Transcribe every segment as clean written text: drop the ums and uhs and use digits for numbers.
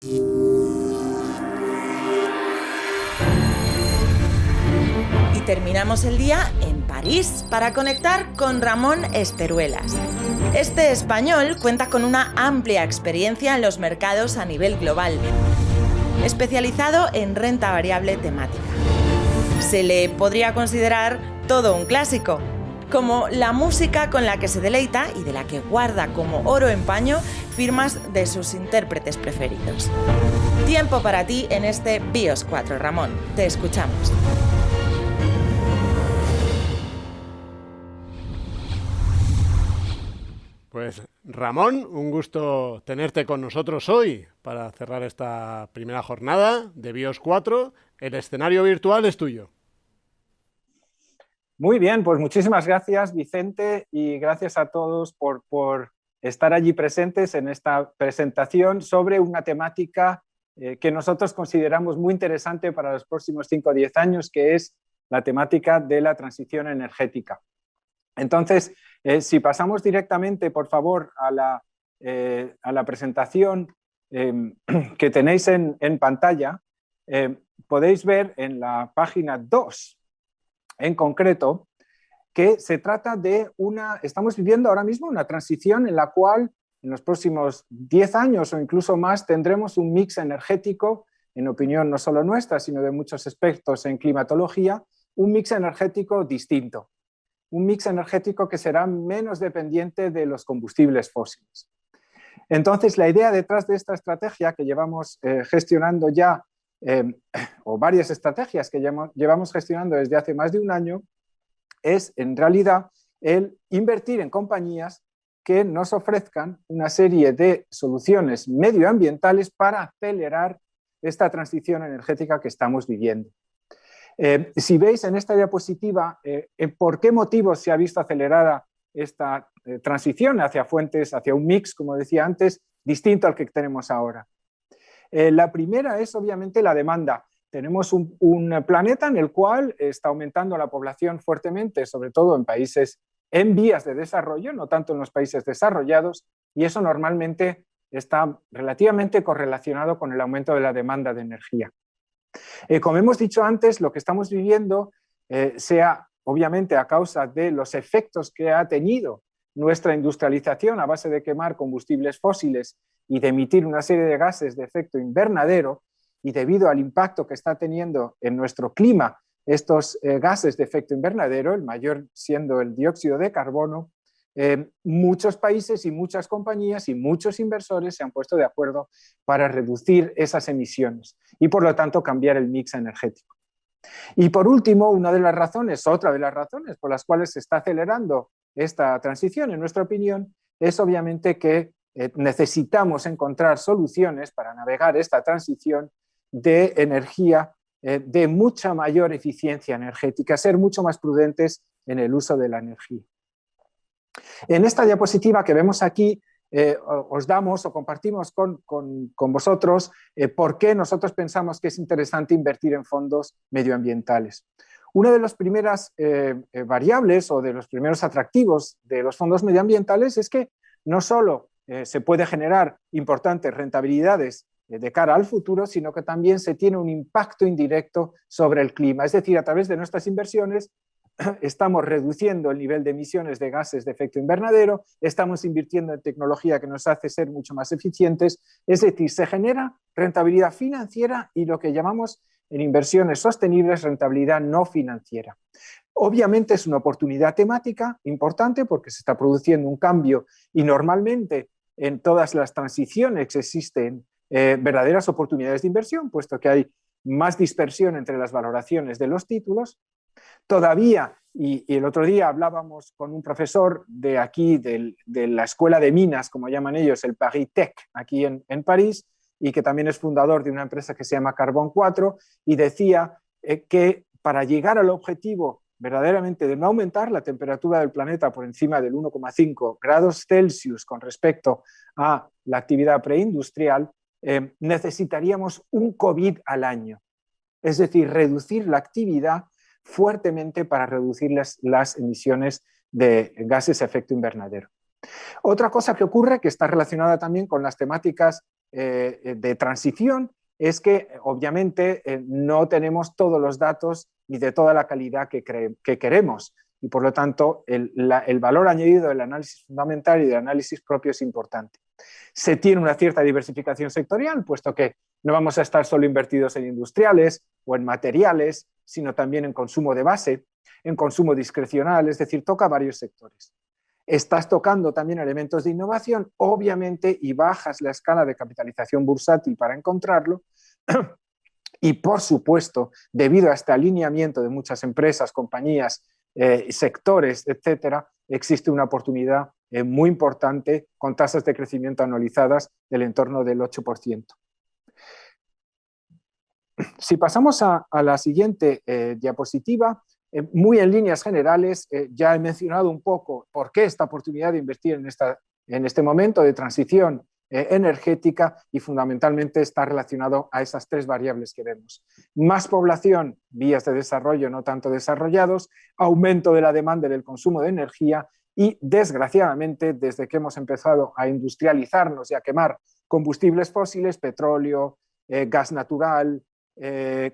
Y terminamos el día en París para conectar con Ramón Esperuelas. Este español cuenta con una amplia experiencia en los mercados a nivel global, especializado en renta variable temática. Se le podría considerar todo un clásico, como la música con la que se deleita y de la que guarda como oro en paño firmas de sus intérpretes preferidos. Tiempo para ti en este BIOS 4, Ramón. Te escuchamos. Pues Ramón, un gusto tenerte con nosotros hoy para cerrar esta primera jornada de BIOS 4. El escenario virtual es tuyo. Muy bien, pues muchísimas gracias, Vicente, y gracias a todos por estar allí presentes en esta presentación sobre una temática que nosotros consideramos muy interesante para los próximos 5 o 10 años, que es la temática de la transición energética. Entonces, si pasamos directamente, por favor, a la presentación que tenéis en pantalla, podéis ver en la página 2, en concreto, que se trata de estamos viviendo ahora mismo una transición en la cual en los próximos 10 años o incluso más tendremos un mix energético, en opinión no solo nuestra, sino de muchos expertos en climatología, un mix energético distinto. Un mix energético que será menos dependiente de los combustibles fósiles. Entonces, la idea detrás de esta estrategia que llevamos gestionando ya, o varias estrategias que llevamos gestionando desde hace más de un año, es en realidad el invertir en compañías que nos ofrezcan una serie de soluciones medioambientales para acelerar esta transición energética que estamos viviendo. Si veis en esta diapositiva por qué motivos se ha visto acelerada esta transición hacia fuentes, hacia un mix, como decía antes, distinto al que tenemos ahora. La primera es obviamente la demanda. Tenemos un planeta en el cual está aumentando la población fuertemente, sobre todo en países en vías de desarrollo, no tanto en los países desarrollados, y eso normalmente está relativamente correlacionado con el aumento de la demanda de energía. Como hemos dicho antes, lo que estamos viviendo, sea obviamente a causa de los efectos que ha tenido nuestra industrialización a base de quemar combustibles fósiles y de emitir una serie de gases de efecto invernadero, y debido al impacto que está teniendo en nuestro clima estos gases de efecto invernadero, el mayor siendo el dióxido de carbono, muchos países y muchas compañías y muchos inversores se han puesto de acuerdo para reducir esas emisiones y por lo tanto cambiar el mix energético. Y por último, otra de las razones por las cuales se está acelerando esta transición, en nuestra opinión, es obviamente que necesitamos encontrar soluciones para navegar esta transición de energía de mucha mayor eficiencia energética, ser mucho más prudentes en el uso de la energía. En esta diapositiva que vemos aquí, os damos o compartimos con vosotros por qué nosotros pensamos que es interesante invertir en fondos medioambientales. Una de las primeras variables o de los primeros atractivos de los fondos medioambientales es que no solo se puede generar importantes rentabilidades de cara al futuro, sino que también se tiene un impacto indirecto sobre el clima. Es decir, a través de nuestras inversiones estamos reduciendo el nivel de emisiones de gases de efecto invernadero, estamos invirtiendo en tecnología que nos hace ser mucho más eficientes, es decir, se genera rentabilidad financiera y lo que llamamos en inversiones sostenibles rentabilidad no financiera. Obviamente es una oportunidad temática importante porque se está produciendo un cambio y normalmente en todas las transiciones existen verdaderas oportunidades de inversión, puesto que hay más dispersión entre las valoraciones de los títulos. Todavía, y el otro día hablábamos con un profesor de aquí, de la Escuela de Minas, como llaman ellos, el Paris Tech, aquí en París, y que también es fundador de una empresa que se llama Carbon 4, y decía que para llegar al objetivo verdaderamente de no aumentar la temperatura del planeta por encima del 1,5 grados Celsius con respecto a la actividad preindustrial, necesitaríamos un COVID al año. Es decir, reducir la actividad fuertemente para reducir las emisiones de gases de efecto invernadero. Otra cosa que ocurre, que está relacionada también con las temáticas de transición es que obviamente no tenemos todos los datos ni de toda la calidad que queremos, y por lo tanto el valor añadido del análisis fundamental y del análisis propio es importante. Se tiene una cierta diversificación sectorial, puesto que no vamos a estar solo invertidos en industriales o en materiales, sino también en consumo de base, en consumo discrecional, es decir, toca varios sectores. Estás tocando también elementos de innovación, obviamente, y bajas la escala de capitalización bursátil para encontrarlo. Y, por supuesto, debido a este alineamiento de muchas empresas, compañías, sectores, etcétera, existe una oportunidad muy importante con tasas de crecimiento anualizadas del entorno del 8%. Si pasamos a la siguiente diapositiva, muy en líneas generales, ya he mencionado un poco por qué esta oportunidad de invertir en este momento de transición energética, y fundamentalmente está relacionado a esas tres variables que vemos. Más población, vías de desarrollo no tanto desarrollados, aumento de la demanda y del consumo de energía y, desgraciadamente, desde que hemos empezado a industrializarnos y a quemar combustibles fósiles, petróleo, gas natural,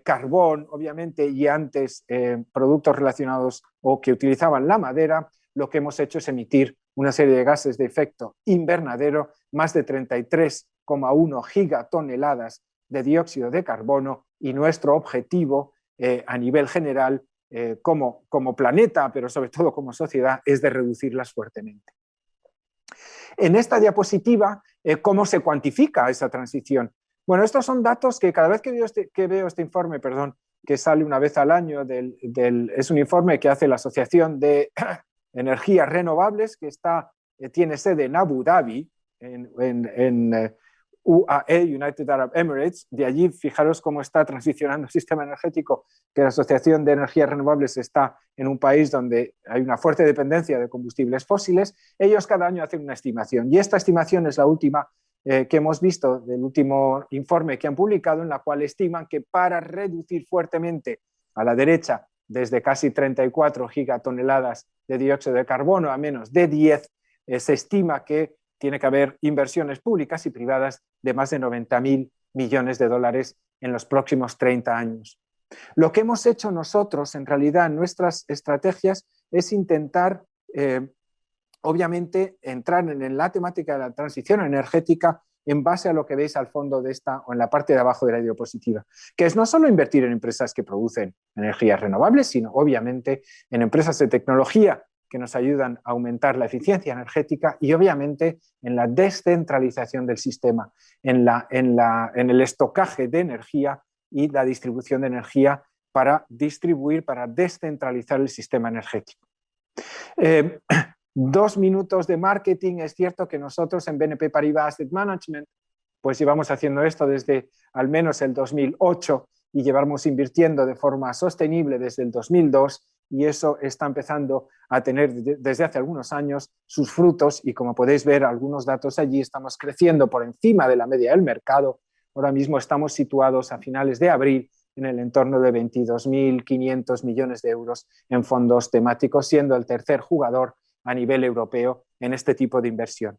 carbón, obviamente, y antes productos relacionados o que utilizaban la madera, lo que hemos hecho es emitir una serie de gases de efecto invernadero, más de 33,1 gigatoneladas de dióxido de carbono, y nuestro objetivo a nivel general como planeta, pero sobre todo como sociedad, es de reducirlas fuertemente. En esta diapositiva, ¿cómo se cuantifica esa transición? Bueno, estos son datos que cada vez que veo este informe, que sale una vez al año, es un informe que hace la Asociación de Energías Renovables, que tiene sede en Abu Dhabi, en UAE, United Arab Emirates. De allí, fijaros cómo está transicionando el sistema energético, que la Asociación de Energías Renovables está en un país donde hay una fuerte dependencia de combustibles fósiles. Ellos cada año hacen una estimación, y esta estimación es la última que hemos visto del último informe que han publicado, en la cual estiman que para reducir fuertemente a la derecha desde casi 34 gigatoneladas de dióxido de carbono a menos de 10, se estima que tiene que haber inversiones públicas y privadas de más de 90.000 millones de dólares en los próximos 30 años. Lo que hemos hecho nosotros, en realidad, en nuestras estrategias, es intentar obviamente, entrar en la temática de la transición energética en base a lo que veis al fondo de esta, o en la parte de abajo de la diapositiva, que es no solo invertir en empresas que producen energías renovables, sino obviamente en empresas de tecnología que nos ayudan a aumentar la eficiencia energética, y obviamente en la descentralización del sistema, en el estocaje de energía y la distribución de energía para descentralizar el sistema energético. 2 minutos de marketing. Es cierto que nosotros en BNP Paribas Asset Management pues llevamos haciendo esto desde al menos el 2008 y llevamos invirtiendo de forma sostenible desde el 2002, y eso está empezando a tener desde hace algunos años sus frutos, y como podéis ver algunos datos allí, estamos creciendo por encima de la media del mercado. Ahora mismo estamos situados a finales de abril en el entorno de 22.500 millones de euros en fondos temáticos, siendo el tercer jugador a nivel europeo en este tipo de inversión.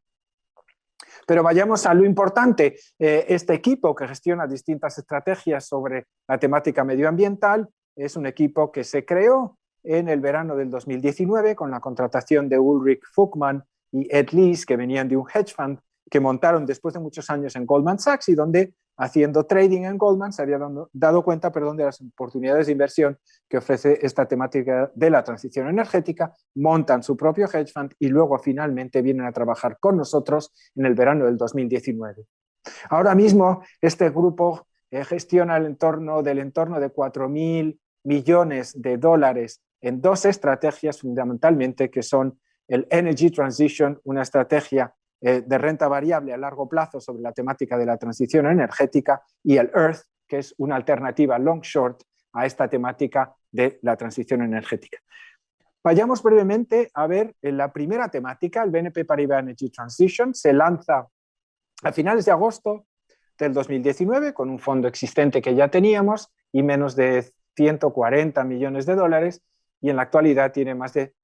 Pero vayamos a lo importante. Este equipo que gestiona distintas estrategias sobre la temática medioambiental es un equipo que se creó en el verano del 2019 con la contratación de Ulrich Fuchmann y Ed Lees, que venían de un hedge fund que montaron después de muchos años en Goldman Sachs, y donde, haciendo trading en Goldman, se había dado cuenta de las oportunidades de inversión que ofrece esta temática de la transición energética, montan su propio hedge fund y luego finalmente vienen a trabajar con nosotros en el verano del 2019. Ahora mismo este grupo gestiona el entorno de 4.000 millones de dólares en 2 estrategias fundamentalmente, que son el Energy Transition, una estrategia de renta variable a largo plazo sobre la temática de la transición energética, y el Earth, que es una alternativa long short a esta temática de la transición energética. Vayamos brevemente a ver la primera temática. El BNP Paribas Energy Transition se lanza a finales de agosto del 2019 con un fondo existente que ya teníamos y menos de 140 millones de dólares, y en la actualidad tiene más de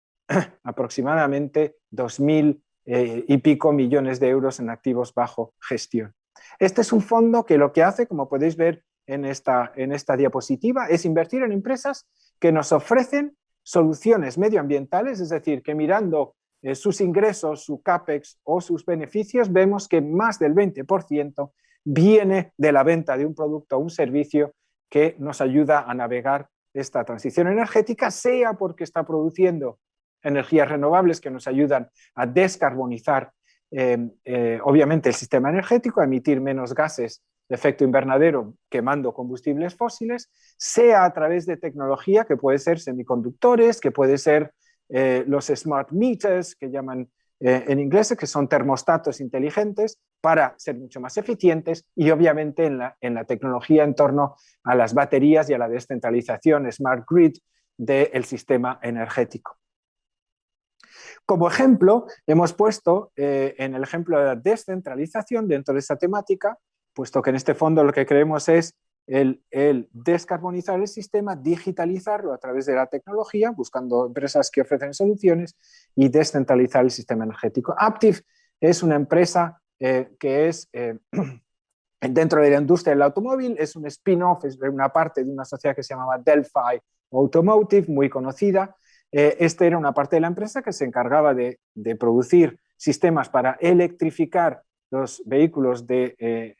aproximadamente 2.000 y pico millones de euros en activos bajo gestión. Este es un fondo que lo que hace, como podéis ver en esta diapositiva, es invertir en empresas que nos ofrecen soluciones medioambientales, es decir, que mirando sus ingresos, su CAPEX o sus beneficios, vemos que más del 20% viene de la venta de un producto o un servicio que nos ayuda a navegar esta transición energética, sea porque está produciendo energías renovables que nos ayudan a descarbonizar obviamente el sistema energético, a emitir menos gases de efecto invernadero quemando combustibles fósiles, sea a través de tecnología que puede ser semiconductores, que puede ser los smart meters, que llaman en inglés, que son termostatos inteligentes para ser mucho más eficientes, y obviamente en la tecnología en torno a las baterías y a la descentralización, smart grid del sistema energético. Como ejemplo, hemos puesto en el ejemplo de la descentralización dentro de esta temática, puesto que en este fondo lo que queremos es el descarbonizar el sistema, digitalizarlo a través de la tecnología, buscando empresas que ofrecen soluciones, y descentralizar el sistema energético. Aptiv es una empresa que es dentro de la industria del automóvil, es un spin-off, es una parte de una sociedad que se llamaba Delphi Automotive, muy conocida. Esta era una parte de la empresa que se encargaba de producir sistemas para electrificar los vehículos de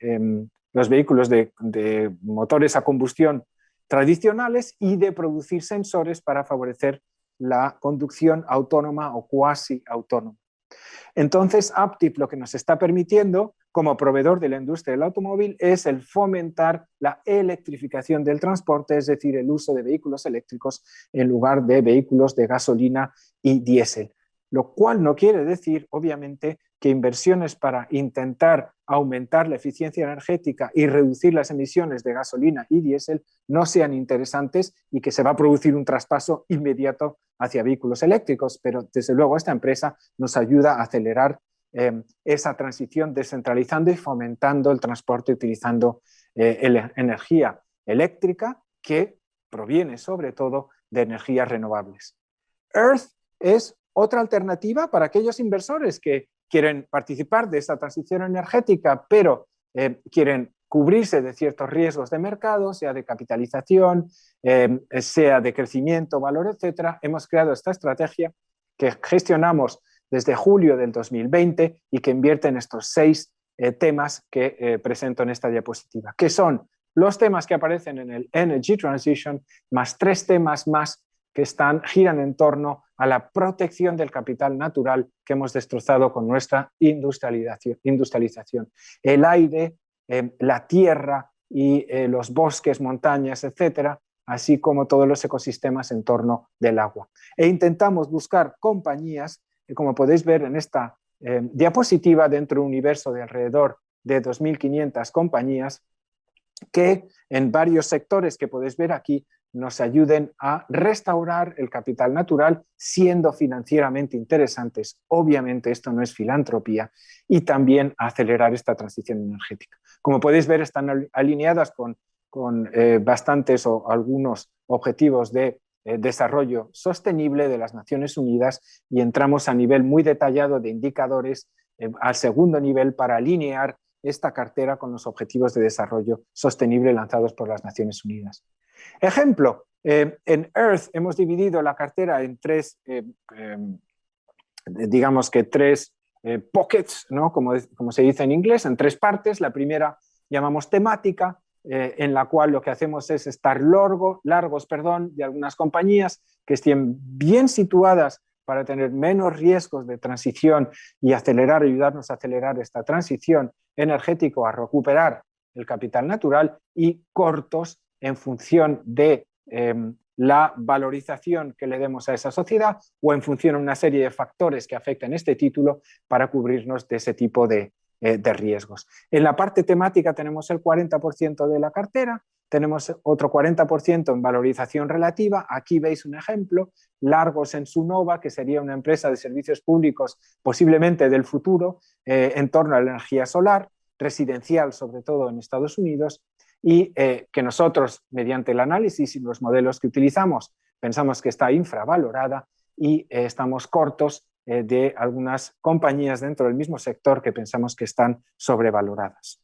motores a combustión tradicionales y de producir sensores para favorecer la conducción autónoma o cuasi autónoma. Entonces, Aptiv lo que nos está permitiendo como proveedor de la industria del automóvil es el fomentar la electrificación del transporte, es decir, el uso de vehículos eléctricos en lugar de vehículos de gasolina y diésel. Lo cual no quiere decir, obviamente, que inversiones para intentar aumentar la eficiencia energética y reducir las emisiones de gasolina y diésel no sean interesantes y que se va a producir un traspaso inmediato hacia vehículos eléctricos, pero desde luego esta empresa nos ayuda a acelerar esa transición descentralizando y fomentando el transporte utilizando energía eléctrica que proviene sobre todo de energías renovables. Earth es otra alternativa para aquellos inversores que quieren participar de esta transición energética, pero quieren cubrirse de ciertos riesgos de mercado, sea de capitalización, sea de crecimiento, valor, etcétera. Hemos creado esta estrategia que gestionamos desde julio del 2020 y que invierte en estos 6 temas que presento en esta diapositiva, que son los temas que aparecen en el Energy Transition, más 3 temas más que giran en torno a la protección del capital natural que hemos destrozado con nuestra industrialización. El aire, la tierra y los bosques, montañas, etcétera, así como todos los ecosistemas en torno del agua. E intentamos buscar compañías, como podéis ver en esta diapositiva, dentro de un universo de alrededor de 2.500 compañías, que en varios sectores que podéis ver aquí nos ayuden a restaurar el capital natural siendo financieramente interesantes. Obviamente esto no es filantropía, y también a acelerar esta transición energética. Como podéis ver, están alineadas con bastantes o algunos objetivos de desarrollo sostenible de las Naciones Unidas, y entramos a nivel muy detallado de indicadores al segundo nivel para alinear esta cartera con los objetivos de desarrollo sostenible lanzados por las Naciones Unidas. Ejemplo, en Earth hemos dividido la cartera en 3, digamos que 3 pockets, ¿no? como se dice en inglés, en 3 partes. La primera llamamos temática, en la cual lo que hacemos es estar largos de algunas compañías que estén bien situadas para tener menos riesgos de transición y ayudarnos a acelerar esta transición energética, a recuperar el capital natural, y cortos en función de la valorización que le demos a esa sociedad o en función de una serie de factores que afectan este título para cubrirnos de ese tipo de riesgos. En la parte temática tenemos el 40% de la cartera, tenemos otro 40% en valorización relativa. Aquí veis un ejemplo, Largos en Sunova, que sería una empresa de servicios públicos posiblemente del futuro en torno a la energía solar, residencial sobre todo en Estados Unidos, y que nosotros, mediante el análisis y los modelos que utilizamos, pensamos que está infravalorada, y estamos cortos de algunas compañías dentro del mismo sector que pensamos que están sobrevaloradas.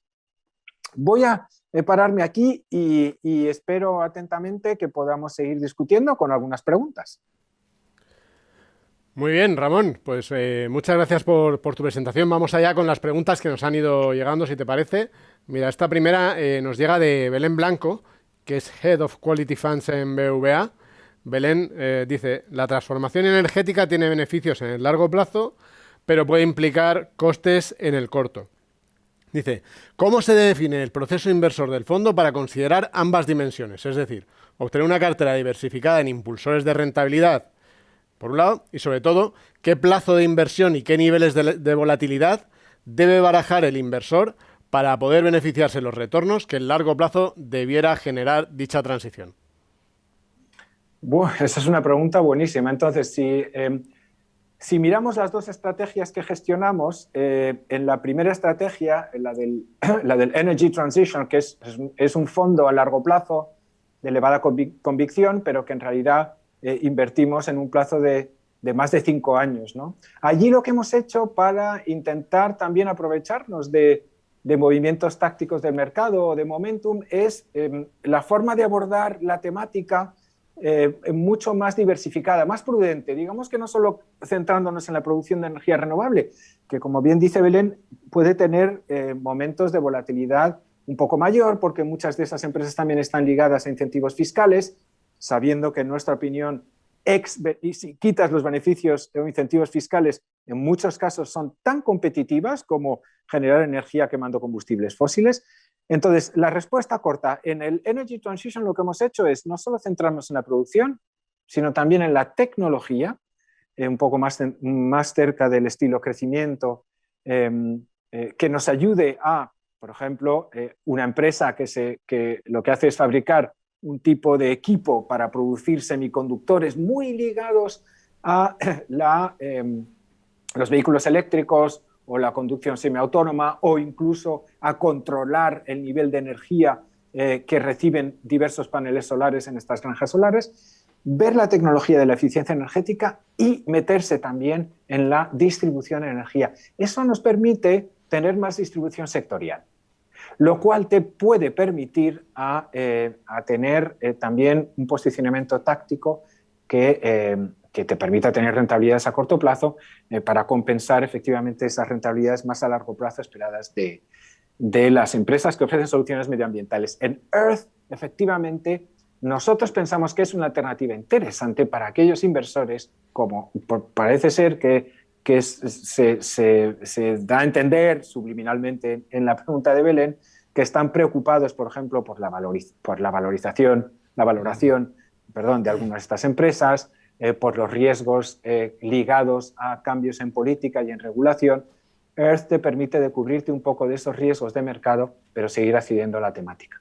Voy a pararme aquí y espero atentamente que podamos seguir discutiendo con algunas preguntas. Muy bien, Ramón, pues muchas gracias por tu presentación. Vamos allá con las preguntas que nos han ido llegando, si te parece. Mira, esta primera nos llega de Belén Blanco, que es Head of Quality Funds en BVA. Belén dice, la transformación energética tiene beneficios en el largo plazo, pero puede implicar costes en el corto. Dice, ¿cómo se define el proceso inversor del fondo para considerar ambas dimensiones? Es decir, obtener una cartera diversificada en impulsores de rentabilidad, por un lado, y sobre todo, qué plazo de inversión y qué niveles de volatilidad debe barajar el inversor para poder beneficiarse de los retornos que en largo plazo debiera generar dicha transición. Bueno, esa es una pregunta buenísima. Entonces, si miramos las dos estrategias que gestionamos, en la primera estrategia, la del Energy Transition, que es un fondo a largo plazo de elevada convicción, pero que en realidad invertimos en un plazo de más de 5 años, ¿no? Allí lo que hemos hecho para intentar también aprovecharnos de movimientos tácticos del mercado o de momentum es la forma de abordar la temática mucho más diversificada, más prudente, digamos que no solo centrándonos en la producción de energía renovable, que como bien dice Belén, puede tener momentos de volatilidad un poco mayor, porque muchas de esas empresas también están ligadas a incentivos fiscales, sabiendo que en nuestra opinión, y si quitas los beneficios o incentivos fiscales, en muchos casos son tan competitivas como generar energía quemando combustibles fósiles. Entonces, la respuesta corta, en el Energy Transition lo que hemos hecho es no solo centrarnos en la producción, sino también en la tecnología, un poco más cerca del estilo crecimiento, que nos ayude a, por ejemplo, una empresa que lo que hace es fabricar un tipo de equipo para producir semiconductores muy ligados a los vehículos eléctricos o la conducción semiautónoma, o incluso a controlar el nivel de energía que reciben diversos paneles solares en estas granjas solares, ver la tecnología de la eficiencia energética y meterse también en la distribución de energía. Eso nos permite tener más distribución sectorial, lo cual te puede permitir a tener también un posicionamiento táctico que te permita tener rentabilidades a corto plazo para compensar efectivamente esas rentabilidades más a largo plazo esperadas de las empresas que ofrecen soluciones medioambientales. En Earth, efectivamente, nosotros pensamos que es una alternativa interesante para aquellos inversores, como parece ser que se da a entender subliminalmente en la pregunta de Belén, que están preocupados, por ejemplo, por la valoración de algunas de estas empresas, por los riesgos ligados a cambios en política y en regulación. Earth te permite de cubrirte un poco de esos riesgos de mercado, pero seguir accediendo a la temática.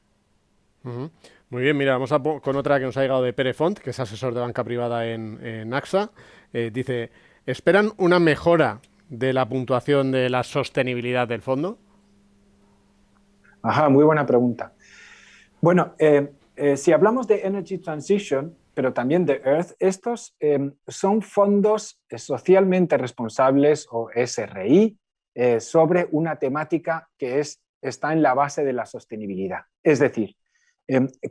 Muy bien, mira, vamos con otra que nos ha llegado de Pere Font, que es asesor de banca privada en AXA. Dice, ¿esperan una mejora de la puntuación de la sostenibilidad del fondo? Ajá, muy buena pregunta. Bueno, si hablamos de Energy Transition, pero también de Earth, estos son fondos socialmente responsables o SRI sobre una temática que está en la base de la sostenibilidad. Es decir,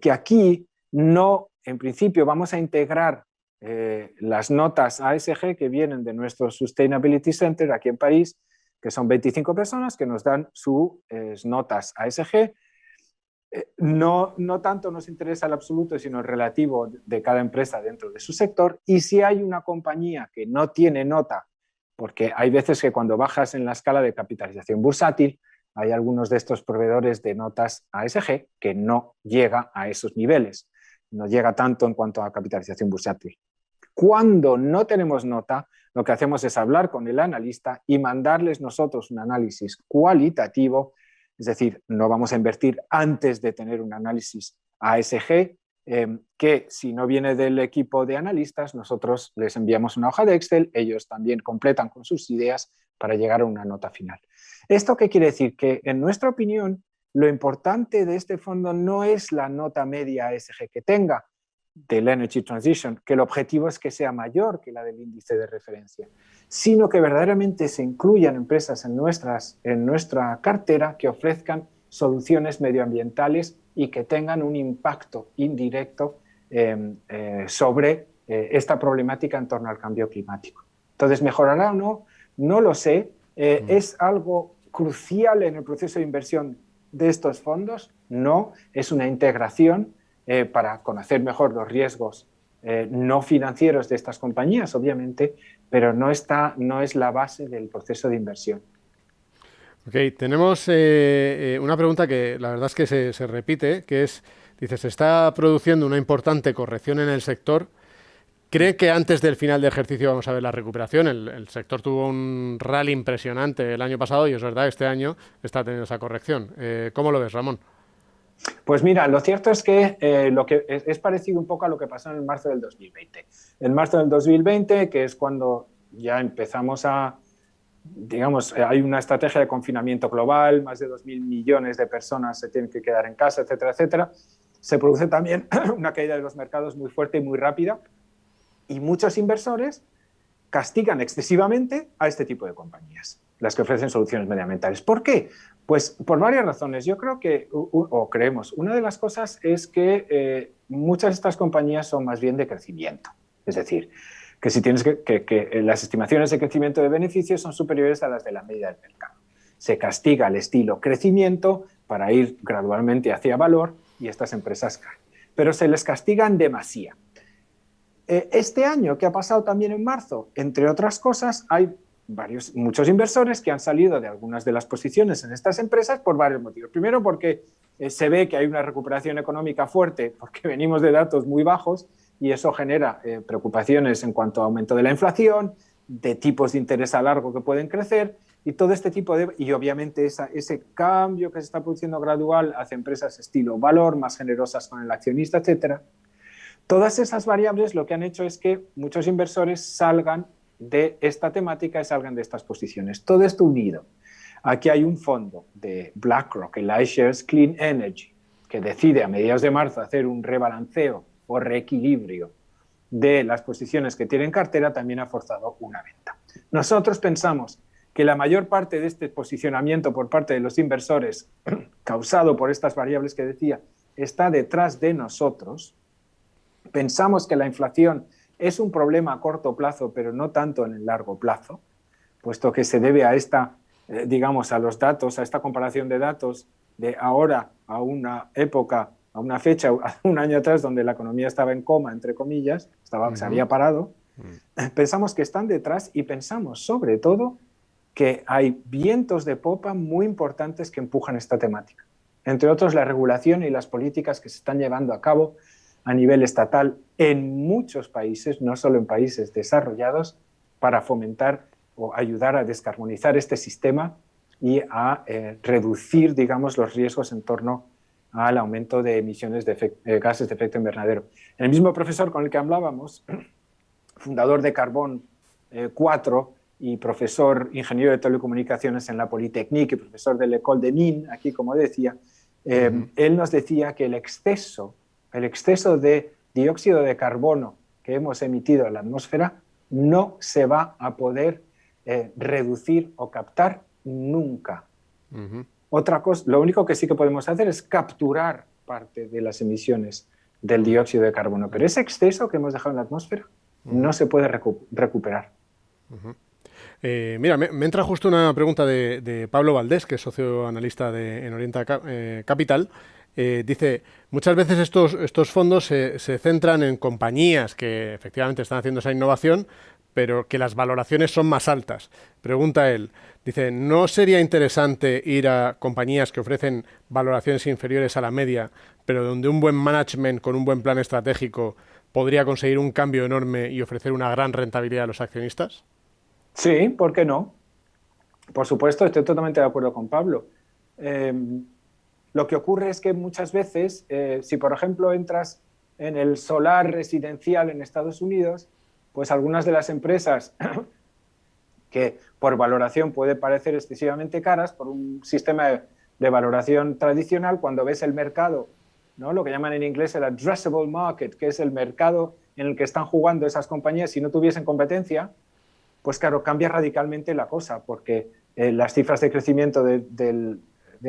que aquí no, en principio, vamos a integrar las notas ASG que vienen de nuestro Sustainability Center aquí en París, que son 25 personas que nos dan sus notas ASG. No tanto nos interesa el absoluto, sino el relativo de cada empresa dentro de su sector. Y si hay una compañía que no tiene nota, porque hay veces que cuando bajas en la escala de capitalización bursátil, hay algunos de estos proveedores de notas ASG que no llega a esos niveles, no llega tanto en cuanto a capitalización bursátil. Cuando no tenemos nota, lo que hacemos es hablar con el analista y mandarles nosotros un análisis cualitativo. Es decir, no vamos a invertir antes de tener un análisis ASG, que si no viene del equipo de analistas, nosotros les enviamos una hoja de Excel, ellos también completan con sus ideas para llegar a una nota final. ¿Esto qué quiere decir? Que en nuestra opinión, lo importante de este fondo no es la nota media ASG que tenga del Energy Transition, que el objetivo es que sea mayor que la del índice de referencia, sino que verdaderamente se incluyan empresas en nuestra cartera que ofrezcan soluciones medioambientales y que tengan un impacto indirecto sobre esta problemática en torno al cambio climático. Entonces, ¿mejorará o no? No lo sé. ¿Es algo crucial en el proceso de inversión de estos fondos? No, es una integración para conocer mejor los riesgos no financieros de estas compañías, obviamente, pero no es la base del proceso de inversión. Ok, tenemos una pregunta que la verdad es que se repite, que es, dice, se está produciendo una importante corrección en el sector. ¿Cree que antes del final del ejercicio vamos a ver la recuperación? El sector tuvo un rally impresionante el año pasado y es verdad que este año está teniendo esa corrección. ¿Cómo lo ves, Ramón? Pues mira, lo cierto es que es parecido un poco a lo que pasó en marzo del 2020. En marzo del 2020, que es cuando ya empezamos digamos, hay una estrategia de confinamiento global, más de 2.000 millones de personas se tienen que quedar en casa, etcétera, etcétera. Se produce también una caída de los mercados muy fuerte y muy rápida, y muchos inversores castigan excesivamente a este tipo de compañías, las que ofrecen soluciones medioambientales. ¿Por qué? Pues por varias razones. Yo creo que, o creemos, una de las cosas es que muchas de estas compañías son más bien de crecimiento. Es decir, que si tienes que las estimaciones de crecimiento de beneficios son superiores a las de la media del mercado. Se castiga el estilo crecimiento para ir gradualmente hacia valor y estas empresas caen. Pero se les castigan demasiado. Este año, que ha pasado también en marzo, entre otras cosas, hay muchos inversores que han salido de algunas de las posiciones en estas empresas por varios motivos. Primero, porque se ve que hay una recuperación económica fuerte, porque venimos de datos muy bajos y eso genera preocupaciones en cuanto a aumento de la inflación, de tipos de interés a largo que pueden crecer y todo este tipo de... Y obviamente ese cambio que se está produciendo gradual hacia empresas estilo valor, más generosas con el accionista, etcétera. Todas esas variables lo que han hecho es que muchos inversores salgan de esta temática y salgan de estas posiciones. Todo esto unido. Aquí hay un fondo de BlackRock, el iShares Clean Energy, que decide a mediados de marzo hacer un rebalanceo o reequilibrio de las posiciones que tiene en cartera, también ha forzado una venta. Nosotros pensamos que la mayor parte de este posicionamiento por parte de los inversores, causado por estas variables que decía, está detrás de nosotros. Pensamos que la inflación es un problema a corto plazo, pero no tanto en el largo plazo, puesto que se debe a digamos, a los datos, a esta comparación de datos de ahora a una época, a una fecha, a un año atrás donde la economía estaba en coma, entre comillas, se había parado. Pensamos que están detrás y pensamos sobre todo que hay vientos de popa muy importantes que empujan esta temática. Entre otros, la regulación y las políticas que se están llevando a cabo a nivel estatal en muchos países, no solo en países desarrollados, para fomentar o ayudar a descarbonizar este sistema y a reducir, digamos, los riesgos en torno al aumento de emisiones de gases de efecto invernadero. El mismo profesor con el que hablábamos, fundador de Carbón 4 y profesor ingeniero de telecomunicaciones en la Polytechnique y profesor de l'École de Nîmes, aquí como decía, él nos decía que el exceso de dióxido de carbono que hemos emitido a la atmósfera no se va a poder reducir o captar nunca. Otra cosa, lo único que sí que podemos hacer es capturar parte de las emisiones del dióxido de carbono, pero ese exceso que hemos dejado en la atmósfera no se puede recuperar. Mira, me entra justo una pregunta de Pablo Valdés, que es socio analista en Orienta Capital. Dice, muchas veces estos fondos se centran en compañías que efectivamente están haciendo esa innovación, pero que las valoraciones son más altas. Pregunta él, dice, ¿no sería interesante ir a compañías que ofrecen valoraciones inferiores a la media, pero donde un buen management con un buen plan estratégico podría conseguir un cambio enorme y ofrecer una gran rentabilidad a los accionistas? Sí, ¿por qué no? Por supuesto, estoy totalmente de acuerdo con Pablo. Lo que ocurre es que muchas veces, si por ejemplo entras en el solar residencial en Estados Unidos, pues algunas de las empresas que por valoración puede parecer excesivamente caras, por un sistema de valoración tradicional, cuando ves el mercado, ¿no? Lo que llaman en inglés el addressable market, que es el mercado en el que están jugando esas compañías si no tuviesen competencia, pues claro, cambia radicalmente la cosa, porque las cifras de crecimiento del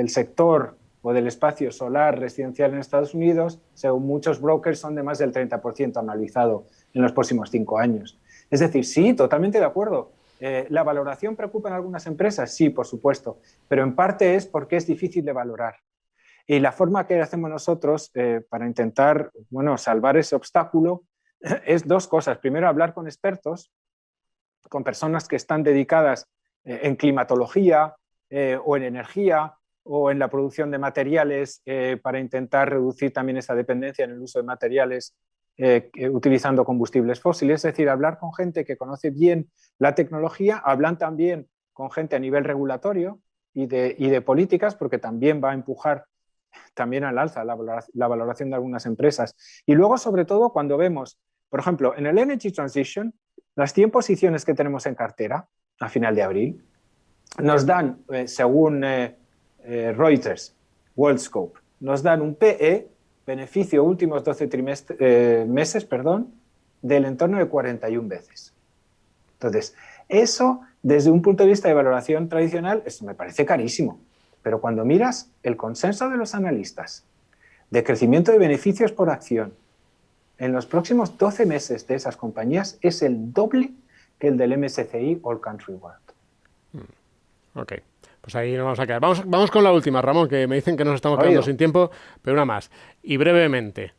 sector o del espacio solar residencial en Estados Unidos, según muchos brokers, son de más del 30% anualizado en los próximos 5 años. Es decir, sí, totalmente de acuerdo. ¿La valoración preocupa en algunas empresas? Sí, por supuesto, pero en parte es porque es difícil de valorar. Y la forma que hacemos nosotros para intentar, salvar ese obstáculo es 2 cosas. Primero, hablar con expertos, con personas que están dedicadas en climatología o en energía o en la producción de materiales para intentar reducir también esa dependencia en el uso de materiales utilizando combustibles fósiles. Es decir, hablar con gente que conoce bien la tecnología, hablan también con gente a nivel regulatorio y de políticas, porque también va a empujar también al alza la valoración de algunas empresas. Y luego, sobre todo, cuando vemos, por ejemplo, en el Energy Transition, las 100 posiciones que tenemos en cartera a final de abril nos dan, según Reuters, WorldScope, nos dan un PE, beneficio últimos 12 meses, del entorno de 41 veces. Entonces, eso, desde un punto de vista de valoración tradicional, eso me parece carísimo. Pero cuando miras el consenso de los analistas de crecimiento de beneficios por acción en los próximos 12 meses de esas compañías es el doble que el del MSCI All Country World. Ok, pues ahí nos vamos a quedar. Vamos con la última, Ramón, que me dicen que nos estamos quedando sin tiempo, pero una más. Y brevemente,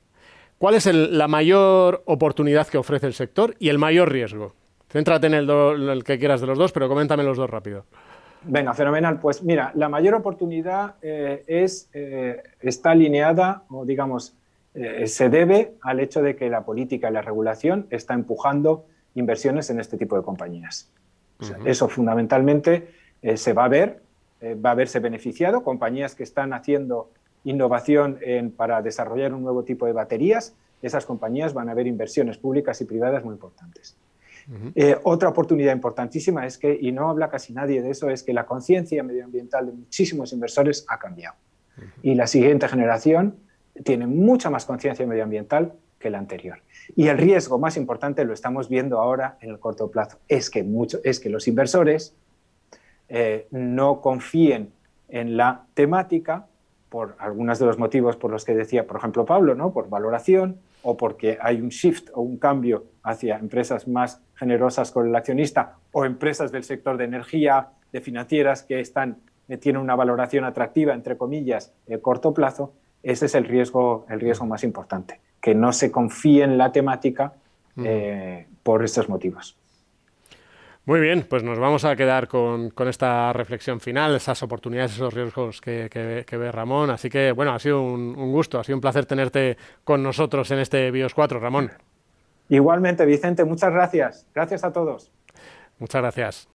¿cuál es la mayor oportunidad que ofrece el sector y el mayor riesgo? Céntrate en el que quieras de los dos, pero coméntame los dos rápido. Venga, fenomenal. Pues mira, la mayor oportunidad está alineada, o digamos, se debe al hecho de que la política y la regulación está empujando inversiones en este tipo de compañías. O sea, eso fundamentalmente se va a verse beneficiado. Compañías que están haciendo innovación para desarrollar un nuevo tipo de baterías, esas compañías van a ver inversiones públicas y privadas muy importantes. Otra oportunidad importantísima es que, y no habla casi nadie de eso, es que la conciencia medioambiental de muchísimos inversores ha cambiado. Y la siguiente generación tiene mucha más conciencia medioambiental que la anterior. Y el riesgo más importante, lo estamos viendo ahora en el corto plazo, es que los inversores no confíen en la temática por algunos de los motivos por los que decía, por ejemplo, Pablo, ¿no? Por valoración, o porque hay un shift o un cambio hacia empresas más generosas con el accionista, o empresas del sector de energía, de financieras, que tienen una valoración atractiva, entre comillas, corto plazo. Ese es el riesgo más importante, que no se confíe en la temática por estos motivos. Muy bien, pues nos vamos a quedar con esta reflexión final, esas oportunidades, esos riesgos que ve Ramón. Así que, bueno, ha sido un gusto, ha sido un placer tenerte con nosotros en este BIOS 4, Ramón. Igualmente, Vicente, muchas gracias. Gracias a todos. Muchas gracias.